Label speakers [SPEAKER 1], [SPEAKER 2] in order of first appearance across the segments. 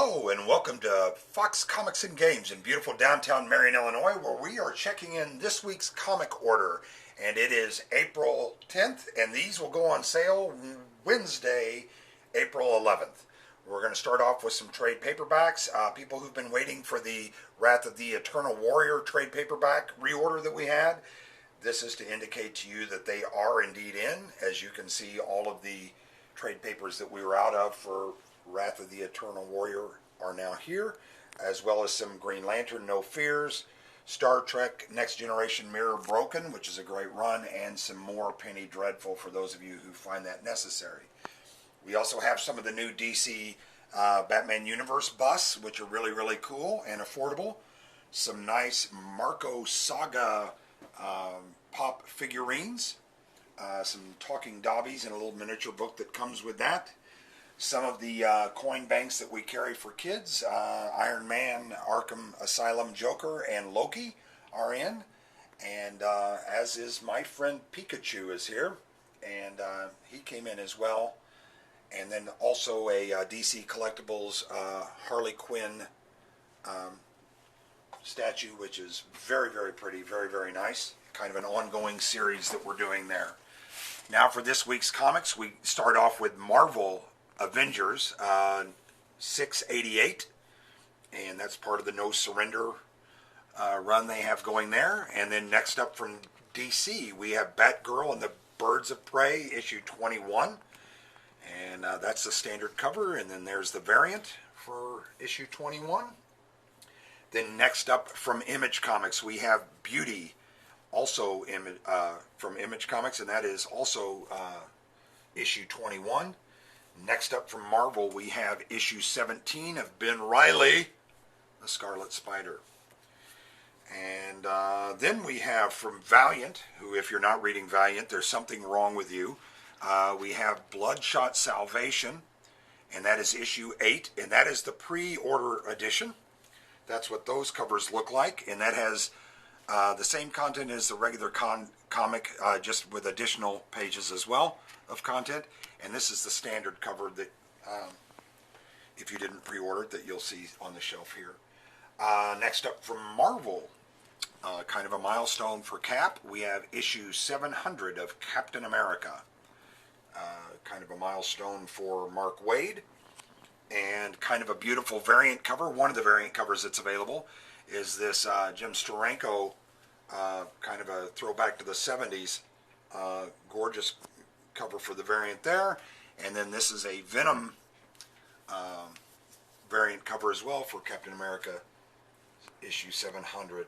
[SPEAKER 1] Hello and welcome to Fox Comics and Games in beautiful downtown Marion, Illinois, where we are checking in this week's comic order. And it is April 10th, and these will go on sale Wednesday, April 11th. We're going to start off with some trade paperbacks. People who've been waiting for the Wrath of the Eternal Warrior trade paperback reorder that we had. This is to indicate to you that they are indeed in. As you can see, all of the trade papers that we were out of for Wrath of the Eternal Warrior are now here, as well as some Green Lantern, No Fears, Star Trek Next Generation Mirror Broken, which is a great run, and some more Penny Dreadful for those of you who find that necessary. We also have some of the new DC Batman Universe busts, which are really, really cool and affordable. Some nice Marco Saga pop figurines, some talking dobbies, and a little miniature book that comes with that. Some of the coin banks that we carry for kids, Iron Man, Arkham Asylum Joker, and Loki are in. And as is my friend Pikachu is here, and he came in as well. And then also a DC Collectibles Harley Quinn statue, which is very, very pretty, very, very nice. Kind of an ongoing series that we're doing there. Now for this week's comics, we start off with Marvel Avengers 688, and that's part of the No Surrender run they have going there. And then next up from DC, we have Batgirl and the Birds of Prey, issue 21, and that's the standard cover. And then there's the variant for issue 21. Then next up from Image Comics, we have Beauty, also from Image Comics, and that is also issue 21. Next up from Marvel, we have issue 17 of Ben Reilly, the Scarlet Spider. And then we have from Valiant, who, if you're not reading Valiant, there's something wrong with you. We have Bloodshot Salvation, and that is issue 8, and that is the pre-order edition. That's what those covers look like, and that has the same content as the regular comic, just with additional pages as well of content. And this is the standard cover that, if you didn't pre-order it, that you'll see on the shelf here. Next up from Marvel, kind of a milestone for Cap, we have issue 700 of Captain America. Kind of a milestone for Mark Waid, and kind of a beautiful variant cover. One of the variant covers that's available is this Jim Steranko, kind of a throwback to the 70s, gorgeous cover for the variant there. And then this is a Venom variant cover as well for Captain America issue 700.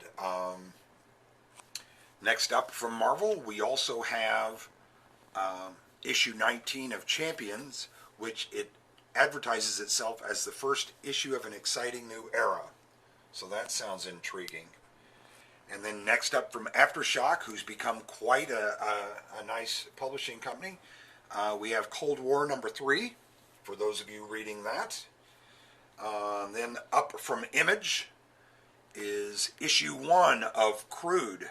[SPEAKER 1] Next up from Marvel, we also have issue 19 of Champions, which it advertises itself as the first issue of an exciting new era. So that sounds intriguing. And then next up from Aftershock, who's become quite a nice publishing company, we have Cold War number 3, for those of you reading that. Then up from Image is issue 1 of Crude,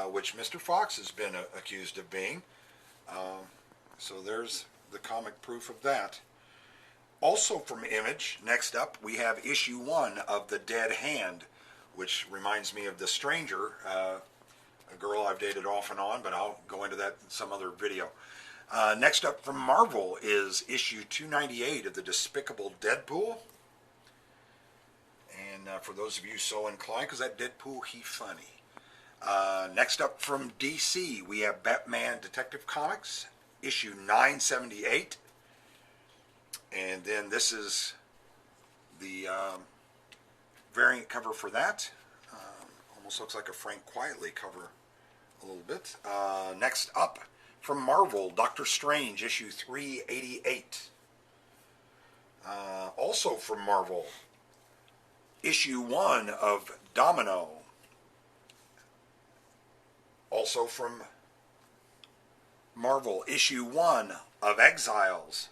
[SPEAKER 1] which Mr. Fox has been accused of being. So there's the comic proof of that. Also from Image, next up, we have issue 1 of The Dead Hand, which reminds me of The Stranger, a girl I've dated off and on, but I'll go into that in some other video. Next up from Marvel is issue 298 of The Despicable Deadpool. And for those of you so inclined, because that Deadpool, he funny. Next up from DC, we have Batman Detective Comics, issue 978. And then this is the variant cover for that. Almost looks like a Frank Quietly cover a little bit. Next up from Marvel, Doctor Strange, issue 388. Also from Marvel, issue 1 of Domino. Also from Marvel, issue 1 of Exiles.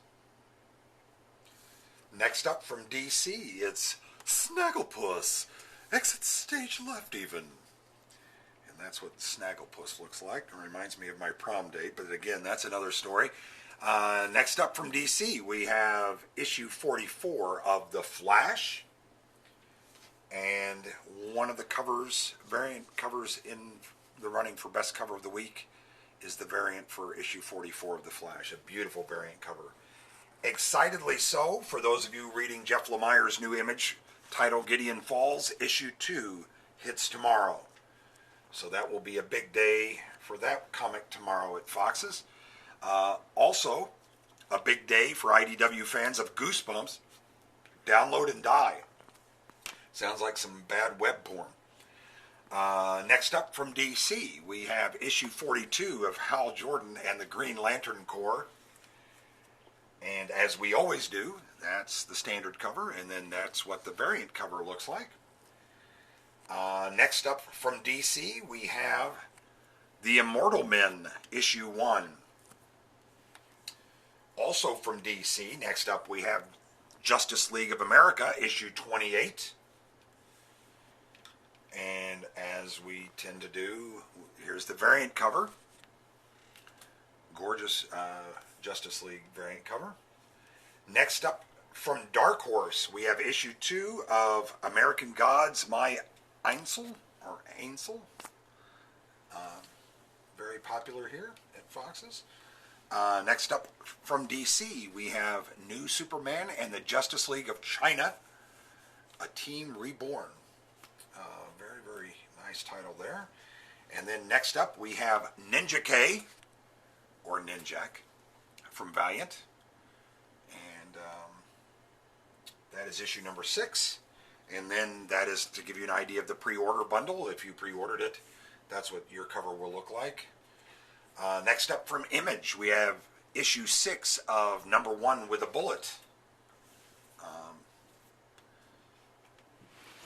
[SPEAKER 1] Next up from DC, it's Snagglepuss. Exit stage left even. And that's what Snagglepuss looks like. It reminds me of my prom date, but again, that's another story. Next up from DC, we have issue 44 of The Flash. And one of the variant covers in the running for best cover of the week is the variant for issue 44 of The Flash. A beautiful variant cover. Excitedly so, for those of you reading Jeff Lemire's new image titled Gideon Falls, issue 2 hits tomorrow. So that will be a big day for that comic tomorrow at Fox's. Also, a big day for IDW fans of Goosebumps. Download and Die. Sounds like some bad web porn. Next up from DC, we have issue 42 of Hal Jordan and the Green Lantern Corps. And as we always do, that's the standard cover, and then that's what the variant cover looks like. Next up from DC, we have The Immortal Men, issue 1. Also from DC, next up we have Justice League of America, issue 28. And as we tend to do, here's the variant cover. Gorgeous Justice League variant cover. Next up from Dark Horse, we have issue 2 of American Gods, My Ainsel, or Ainsel. Very popular here at Fox's. Next up from DC, we have New Superman and the Justice League of China, A Team Reborn. Very, very nice title there. And then next up, we have Ninja K, or Ninjak, from Valiant. And that is issue number 6. And then that is to give you an idea of the pre-order bundle. If you pre-ordered it, that's what your cover will look like. Next up from Image, we have issue 6 of number 1 with a Bullet.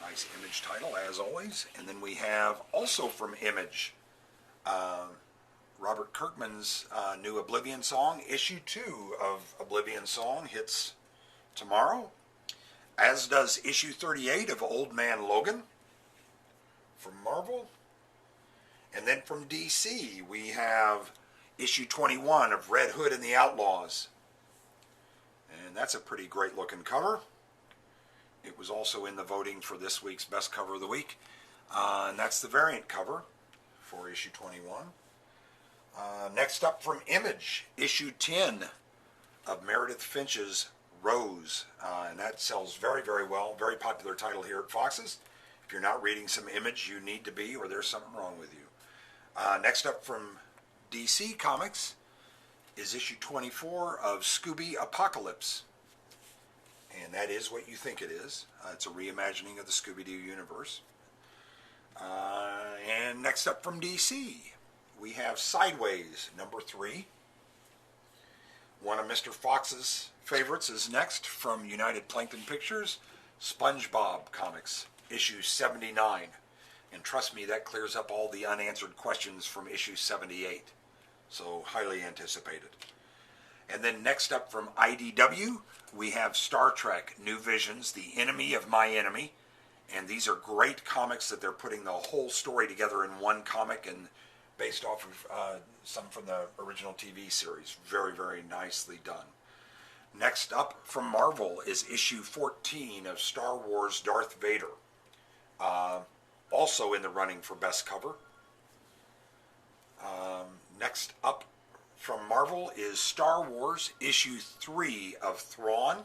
[SPEAKER 1] Nice Image title, as always. And then we have also from Image, Robert Kirkman's new Oblivion song. Issue 2 of Oblivion song hits tomorrow, as does issue 38 of Old Man Logan from Marvel. And then from DC, we have issue 21 of Red Hood and the Outlaws. And that's a pretty great looking cover. It was also in the voting for this week's best cover of the week. And that's the variant cover for issue 21. Next up from Image, issue 10 of Meredith Finch's Rose. And that sells very, very well. Very popular title here at Fox's. If you're not reading some Image, you need to be, or there's something wrong with you. Next up from DC Comics is issue 24 of Scooby Apocalypse. And that is what you think it is. It's a reimagining of the Scooby-Doo universe. And next up from DC, we have Sideways, number 3. One of Mr. Fox's favorites is next from United Plankton Pictures, SpongeBob Comics, issue 79. And trust me, that clears up all the unanswered questions from issue 78. So highly anticipated. And then next up from IDW, we have Star Trek New Visions, The Enemy of My Enemy. And these are great comics that they're putting the whole story together in one comic and based off of some from the original TV series. Very, very nicely done. Next up from Marvel is issue 14 of Star Wars Darth Vader. Also in the running for best cover. Next up from Marvel is Star Wars issue 3 of Thrawn.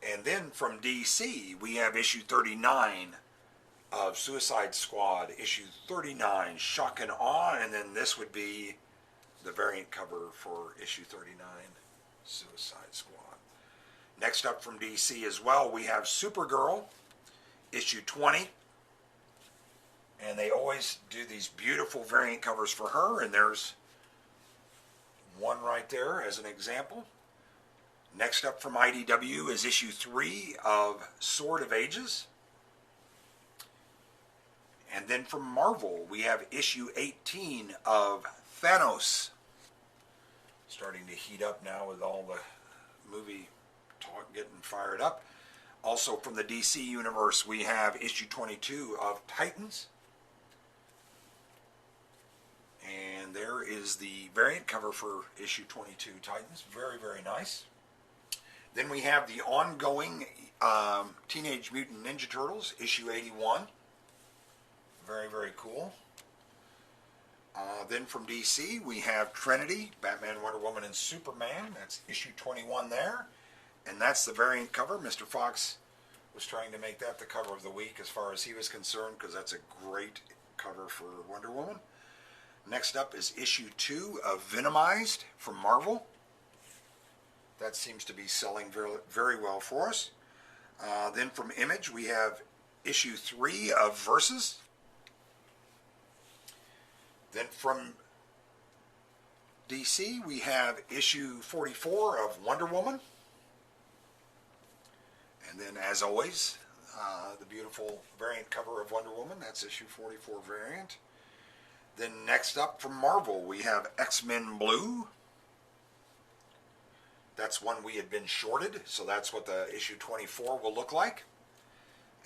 [SPEAKER 1] And then from DC, we have issue 39 of Suicide Squad, issue 39, Shock and Awe, and then this would be the variant cover for issue 39, Suicide Squad. Next up from DC as well, we have Supergirl, issue 20. And they always do these beautiful variant covers for her, and there's one right there as an example. Next up from IDW is issue 3 of Sword of Ages. And then from Marvel, we have issue 18 of Thanos. Starting to heat up now with all the movie talk getting fired up. Also from the DC universe, we have issue 22 of Titans. And there is the variant cover for issue 22 Titans. Very, very nice. Then we have the ongoing Teenage Mutant Ninja Turtles, issue 81. Very, very cool. Then from DC, we have Trinity, Batman, Wonder Woman, and Superman. That's issue 21 there. And that's the variant cover. Mr. Fox was trying to make that the cover of the week as far as he was concerned, because that's a great cover for Wonder Woman. Next up is issue 2 of Venomized from Marvel. That seems to be selling very, very well for us. Then from Image, we have issue 3 of Versus. Then from DC, we have issue 44 of Wonder Woman. And then, as always, the beautiful variant cover of Wonder Woman. That's issue 44 variant. Then next up from Marvel, we have X-Men Blue. That's one we had been shorted, so that's what the issue 24 will look like.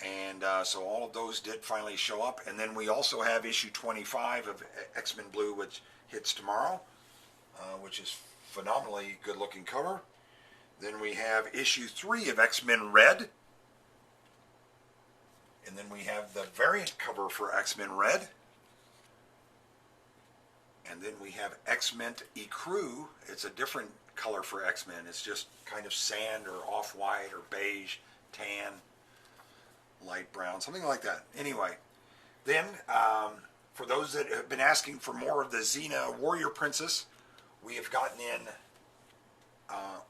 [SPEAKER 1] And so all of those did finally show up. And then we also have issue 25 of X-Men Blue, which hits tomorrow, which is phenomenally good looking cover. Then we have issue 3 of X-Men Red. And then we have the variant cover for X-Men Red. And then we have X-Men Ecru. It's a different color for X-Men. It's just kind of sand or off-white or beige, tan, light brown, something like that. Anyway, then for those that have been asking for more of the Xena Warrior Princess, we have gotten in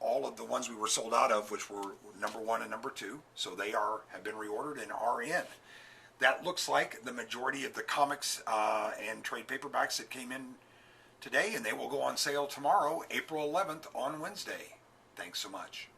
[SPEAKER 1] all of the ones we were sold out of, which were number 1 and number 2. So they have been reordered and are in. That looks like the majority of the comics and trade paperbacks that came in today, and they will go on sale tomorrow, April 11th, on Wednesday. Thanks so much.